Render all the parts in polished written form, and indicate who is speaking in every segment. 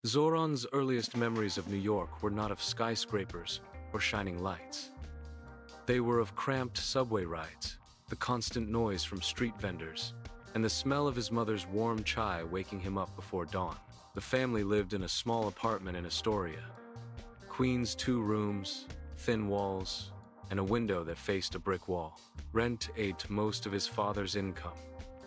Speaker 1: Zohran's earliest memories of New York were not of skyscrapers or shining lights. They were of cramped subway rides, the constant noise from street vendors, and the smell of his mother's warm chai waking him up before dawn. The family lived in a small apartment in Astoria. Queen's 2 rooms, thin walls, and a window that faced a brick wall. Rent ate most of his father's income,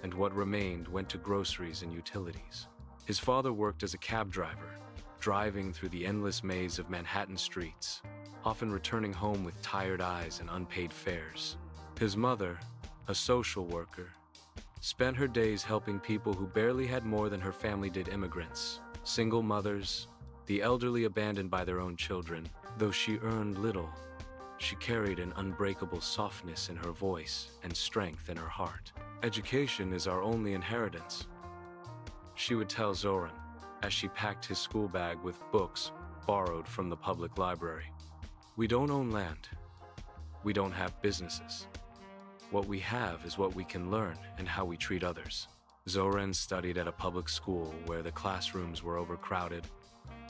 Speaker 1: and what remained went to groceries and utilities. His father worked as a cab driver, driving through the endless maze of Manhattan streets, often returning home with tired eyes and unpaid fares. His mother, a social worker, spent her days helping people who barely had more than her family did: immigrants, single mothers, the elderly abandoned by their own children. Though she earned little, she carried an unbreakable softness in her voice and strength in her heart. "Education is our only inheritance," she would tell Zohran as she packed his school bag with books borrowed from the public library. "We don't own land. We don't have businesses. What we have is what we can learn and how we treat others." Zohran studied at a public school where the classrooms were overcrowded,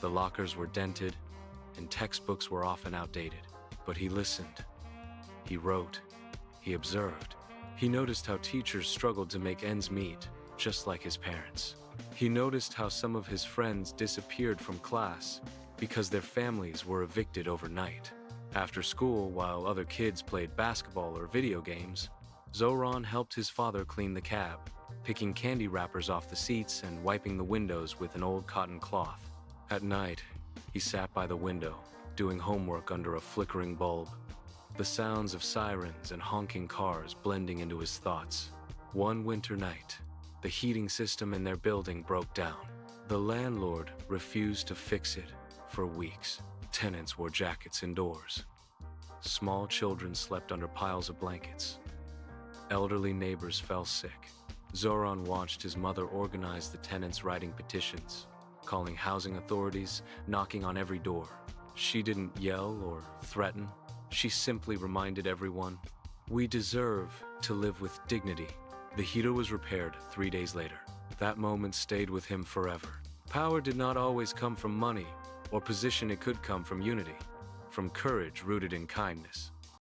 Speaker 1: the lockers were dented, and textbooks were often outdated. But he listened. He wrote. He observed. He noticed how teachers struggled to make ends meet, just like his parents. He noticed how some of his friends disappeared from class because their families were evicted overnight. After school, while other kids played basketball or video games, Zohran helped his father clean the cab, picking candy wrappers off the seats and wiping the windows with an old cotton cloth. At night, he sat by the window, doing homework under a flickering bulb, the sounds of sirens and honking cars blending into his thoughts. One winter night, the heating system in their building broke down. The landlord refused to fix it for weeks. Tenants wore jackets indoors. Small children slept under piles of blankets. Elderly neighbors fell sick. Zohran watched his mother organize the tenants, writing petitions, calling housing authorities, knocking on every door. She didn't yell or threaten. She simply reminded everyone, "We deserve to live with dignity." The heater was repaired 3 days later. That moment stayed with him forever. Power did not always come from money or position. It could come from unity, from courage rooted in kindness.